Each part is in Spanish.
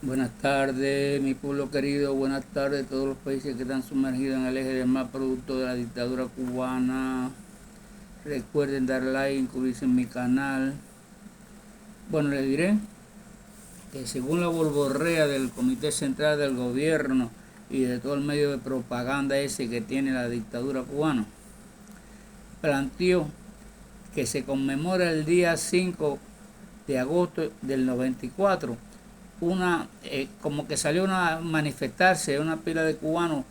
Buenas tardes, mi pueblo querido. Buenas tardes a todos los países que están sumergidos en el eje del mal producto de la dictadura cubana. Recuerden dar like, inscribirse en mi canal. Bueno, les diré que según la volvorrea del Comité Central del Gobierno y de todo el medio de propaganda ese que tiene la dictadura cubana, planteó que se conmemora el día 5 de agosto del 94 como que salió a manifestarse una pila de cubanos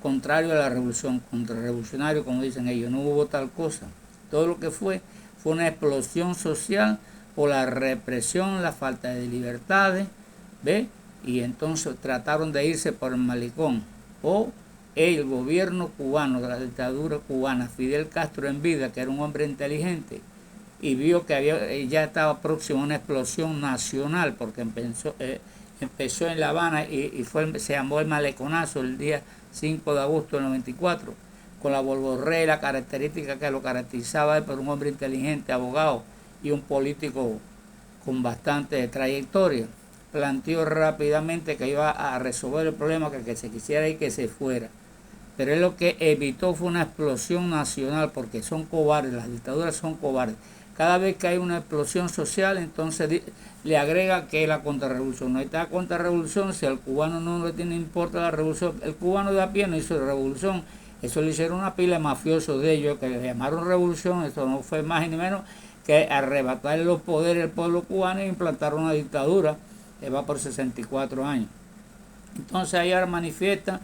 contrario a la revolución, contrarrevolucionario, como dicen ellos. No hubo tal cosa. Todo lo que fue una explosión social por la represión, la falta de libertades, ¿ve? Y entonces trataron de irse por el malecón. O el gobierno cubano, de la dictadura cubana, Fidel Castro en vida, que era un hombre inteligente, y vio que ya estaba próximo a una explosión nacional, porque empezó en La Habana y se llamó el maleconazo el día 5 de agosto del 94, con la volvorrea y la característica que lo caracterizaba por un hombre inteligente, abogado y un político con bastante trayectoria. Planteó rápidamente que iba a resolver el problema, que se quisiera y que se fuera. Pero él lo que evitó fue una explosión nacional, porque son cobardes, las dictaduras son cobardes. Cada vez que hay una explosión social, entonces le agrega que es la contrarrevolución. No está contrarrevolución si al cubano no le tiene importa la revolución. El cubano de a pie no hizo revolución. Eso le hicieron una pila de mafiosos de ellos que le llamaron revolución. Eso no fue más ni menos que arrebatarle los poderes al pueblo cubano e implantar una dictadura que va por 64 años. Entonces ahí ahora manifiesta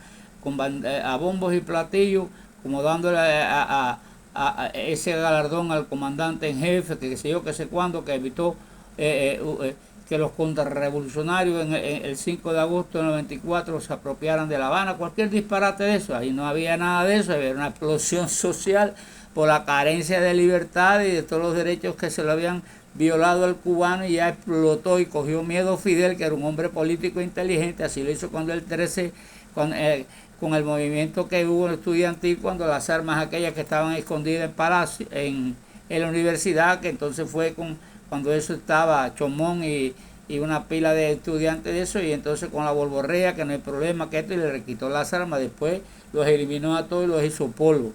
a bombos y platillos, como dándole ese galardón al comandante en jefe, que sé yo, que sé cuándo, que evitó que los contrarrevolucionarios en el 5 de agosto del 94 se apropiaran de La Habana, cualquier disparate de eso. Ahí no había nada de eso, había una explosión social por la carencia de libertad y de todos los derechos que se le habían violado al cubano, y ya explotó y cogió miedo Fidel, que era un hombre político inteligente. Así lo hizo cuando el 13, con el movimiento que hubo estudiantil, cuando las armas aquellas que estaban escondidas en Palacio, en la universidad, que entonces fue cuando eso estaba Chomón y una pila de estudiantes de eso, y entonces con la volvorrea, que no hay problema, que esto, y le quitó las armas, después los eliminó a todos y los hizo polvo.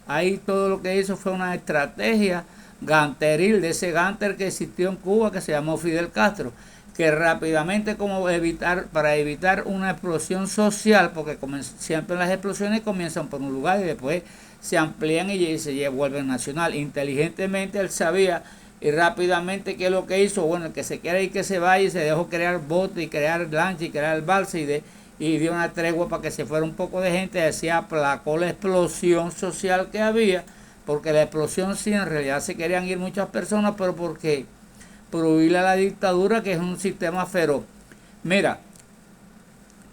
Ahí todo lo que hizo fue una estrategia ganteril, de ese ganter que existió en Cuba, que se llamó Fidel Castro, que rápidamente, para evitar una explosión social, porque siempre las explosiones comienzan por un lugar y después se amplían y se vuelven nacional. Inteligentemente él sabía y rápidamente qué es lo que hizo. Bueno, el que se quiera ir que se vaya, y se dejó crear botes y crear lancha y crear balsa y dio una tregua para que se fuera un poco de gente. Así aplacó la explosión social que había, porque la explosión sí, en realidad se querían ir muchas personas, pero porque prohibirle a la dictadura, que es un sistema feroz. Mira,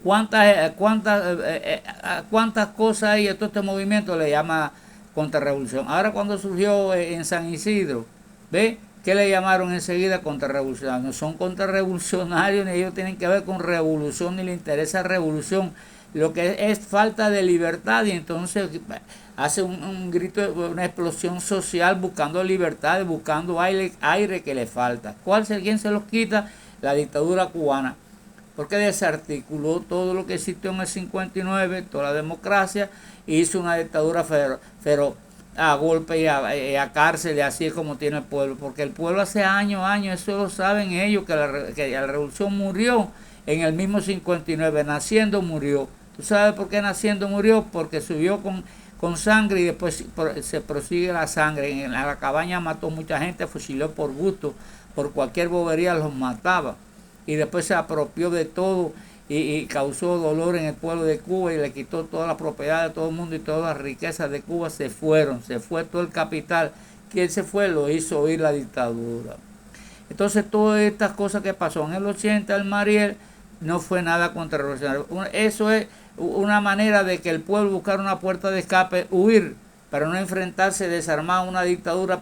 cuántas cosas hay en todo este movimiento le llama contrarrevolución. Ahora cuando surgió en San Isidro, ¿ve? ¿Qué le llamaron enseguida contrarrevolucionarios? No son contrarrevolucionarios, ni ellos tienen que ver con revolución, ni le interesa revolución. Lo que es falta de libertad, y entonces hace un grito, una explosión social buscando libertad, buscando aire que le falta. ¿Quién se los quita? La dictadura cubana, porque desarticuló todo lo que existió en el 59, toda la democracia, y hizo una dictadura feroz, a golpe y a cárcel, y así es como tiene el pueblo, porque el pueblo hace años, eso lo saben ellos, que la revolución murió en el mismo 59, naciendo murió. ¿Tú sabes por qué naciendo murió? Porque subió con sangre y después se prosigue la sangre. En la cabaña mató mucha gente, fusiló por gusto, por cualquier bobería los mataba, y después se apropió de todo y causó dolor en el pueblo de Cuba y le quitó toda la propiedad de todo el mundo, y todas las riquezas de Cuba se fue todo el capital. ¿Quién se fue? Lo hizo oír la dictadura. Entonces todas estas cosas que pasó en el 80, el Mariel, no fue nada contrarrevolucionario. Eso es una manera de que el pueblo buscara una puerta de escape, huir, para no enfrentarse desarmado a una dictadura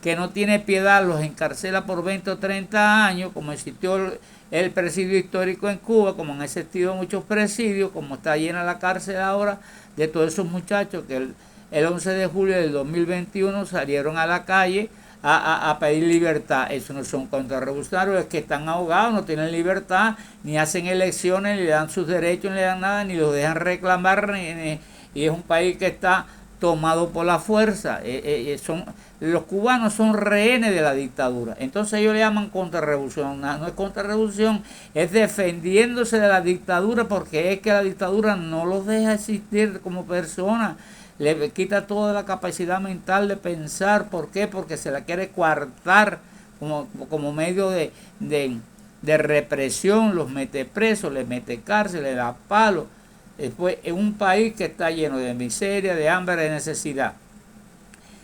que no tiene piedad, los encarcela por 20 o 30 años, como existió el presidio histórico en Cuba, como han existido muchos presidios, como está llena la cárcel ahora de todos esos muchachos que el 11 de julio del 2021 salieron a la calle a pedir libertad. Eso no son contrarrevolucionarios, es que están ahogados, no tienen libertad, ni hacen elecciones, ni le dan sus derechos, ni le dan nada, ni los dejan reclamar, y es un país que está tomado por la fuerza. Los cubanos son rehenes de la dictadura. Entonces ellos le llaman contrarrevolución. No es contrarrevolución, es defendiéndose de la dictadura, porque es que la dictadura no los deja existir como personas. Le quita toda la capacidad mental de pensar. ¿Por qué? Porque se la quiere coartar como medio de represión. Los mete presos, les mete cárcel, les da palos. Después, en un país que está lleno de miseria, de hambre, de necesidad.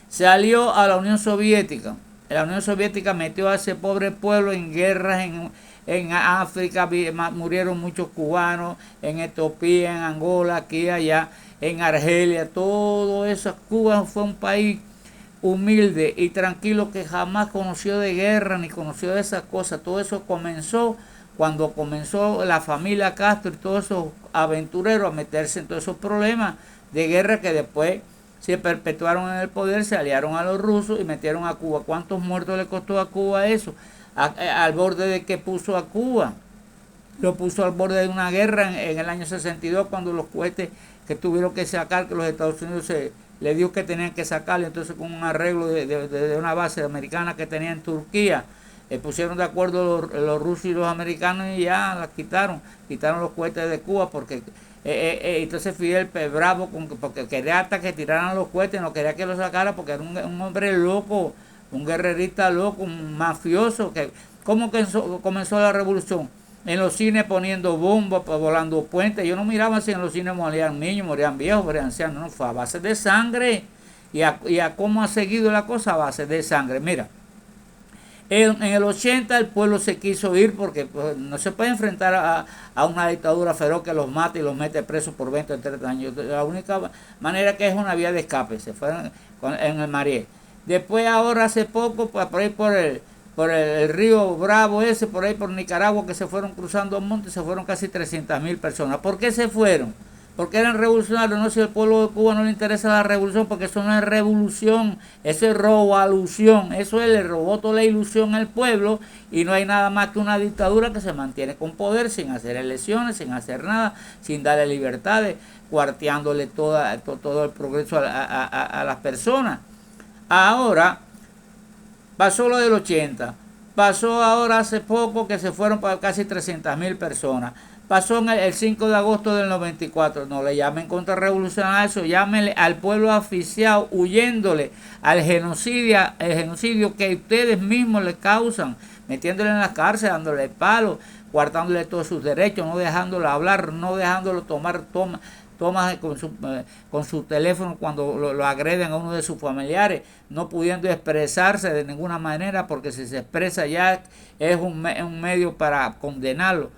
Se alió a la Unión Soviética. La Unión Soviética metió a ese pobre pueblo en guerras en África, murieron muchos cubanos, en Etiopía, en Angola, aquí y allá, en Argelia, todo eso. Cuba fue un país humilde y tranquilo que jamás conoció de guerra ni conoció de esas cosas. Todo eso comenzó cuando comenzó la familia Castro y todos esos aventureros a meterse en todos esos problemas de guerra que después se perpetuaron en el poder, se aliaron a los rusos y metieron a Cuba. ¿Cuántos muertos le costó a Cuba eso? Al borde de que puso a Cuba. Lo puso al borde de una guerra en el año 62, cuando los cohetes que tuvieron que sacar, que los Estados Unidos le dio que tenían que sacarle, entonces con un arreglo de una base americana que tenía en Turquía, pusieron de acuerdo los rusos y los americanos y ya las quitaron los cohetes de Cuba, porque entonces Fidel bravo porque quería hasta que tiraran los cohetes, no quería que los sacara porque era un hombre loco, un guerrerista loco, un mafioso. ¿Cómo comenzó la revolución? En los cines poniendo bombas, volando puentes. Yo no miraba si en los cines morían niños, morían viejos, morían ancianos. No, fue a base de sangre. Y a cómo ha seguido la cosa, a base de sangre. Mira, en el 80 el pueblo se quiso ir porque pues, no se puede enfrentar a una dictadura feroz que los mata y los mete presos por 20 o 30 años. La única manera que es una vía de escape. Se fueron en el Mariel. Después ahora hace poco, pues, por ahí por el río Bravo ese, por ahí por Nicaragua, que se fueron cruzando montes, se fueron casi 300.000 personas. ¿Por qué se fueron? Porque eran revolucionarios. No, si al pueblo de Cuba no le interesa la revolución, porque eso no es revolución, eso es robalución. Eso es, le robó toda la ilusión al pueblo y no hay nada más que una dictadura que se mantiene con poder, sin hacer elecciones, sin hacer nada, sin darle libertades, cuarteándole todo el progreso a las personas. Ahora, pasó lo del 80, pasó ahora hace poco que se fueron para casi 300.000 personas. Pasó el 5 de agosto del 94. No le llamen contrarrevolucionario a eso, llámenle al pueblo asfixiado, huyéndole al genocidio que ustedes mismos le causan, metiéndole en la cárcel, dándole palos, guardándole todos sus derechos, no dejándolo hablar, no dejándolo tomar tomas con su teléfono cuando lo agreden a uno de sus familiares, no pudiendo expresarse de ninguna manera, porque si se expresa ya es un medio para condenarlo.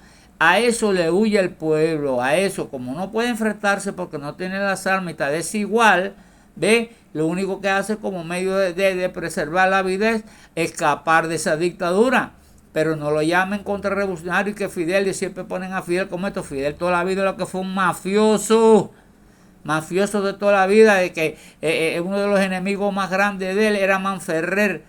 A eso le huye el pueblo, a eso, como no puede enfrentarse porque no tiene las armas y está desigual, ¿ve? Lo único que hace como medio de preservar la vida es escapar de esa dictadura. Pero no lo llamen contrarrevolucionario y que Fidel, y siempre ponen a Fidel como esto. Fidel toda la vida lo que fue un mafioso de toda la vida, de que uno de los enemigos más grandes de él era Manferrer.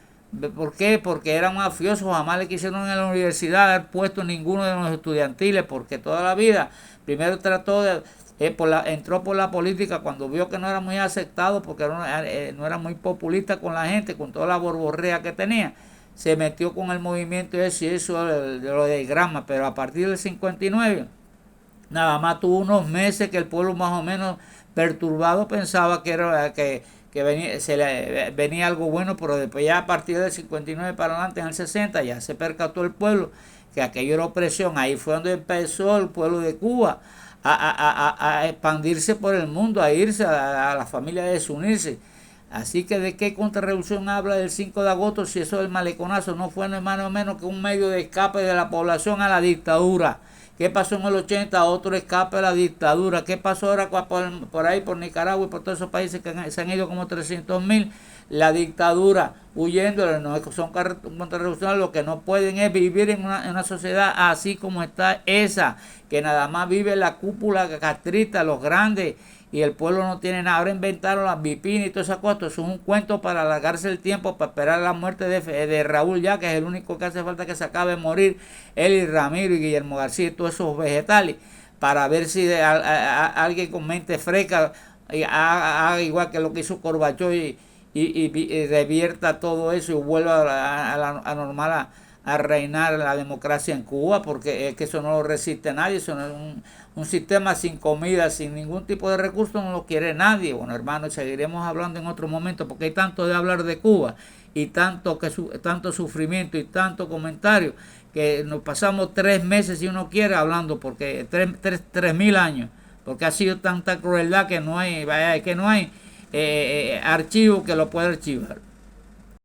¿Por qué? Porque era mafioso, jamás le quisieron en la universidad dar puesto ninguno de los estudiantiles, porque toda la vida primero trató de entró por la política cuando vio que no era muy aceptado, porque no era muy populista con la gente, con toda la borborrea que tenía. Se metió con el movimiento ese y eso de lo de Grama, pero a partir del 59 nada más tuvo unos meses que el pueblo más o menos perturbado pensaba que era que venía algo bueno, pero después ya a partir del 59 para adelante, en el 60, ya se percató el pueblo que aquello era opresión. Ahí fue donde empezó el pueblo de Cuba a expandirse por el mundo, a irse, a la familia, a desunirse. Así que ¿de qué contrarrevolución habla del 5 de agosto si eso del maleconazo no fue ni más o menos que un medio de escape de la población a la dictadura? ¿Qué pasó en el 80? Otro escape a la dictadura. ¿Qué pasó ahora por ahí, por Nicaragua y por todos esos países que se han ido como 300.000? La dictadura, huyendo, no son contrarrevolucionarios. Lo que no pueden es vivir en una sociedad así como está esa, que nada más vive la cúpula castrista, los grandes, y el pueblo no tiene nada. Ahora inventaron las vipinas y todas esas cosas. Eso es un cuento para alargarse el tiempo, para esperar la muerte de Raúl ya, que es el único que hace falta que se acabe de morir, él y Ramiro y Guillermo García y todos esos vegetales, para ver si alguien con mente fresca haga igual que lo que hizo Gorbachov y revierta todo eso y vuelva a normal a reinar la democracia en Cuba, porque es que eso no lo resiste nadie. Eso no es un sistema sin comida, sin ningún tipo de recursos, no lo quiere nadie. Bueno, hermanos, seguiremos hablando en otro momento, porque hay tanto de hablar de Cuba y tanto sufrimiento y tanto comentario, que nos pasamos 3 meses, si uno quiere, hablando, porque 3.000 años, porque ha sido tanta crueldad que no hay archivo que lo pueda archivar.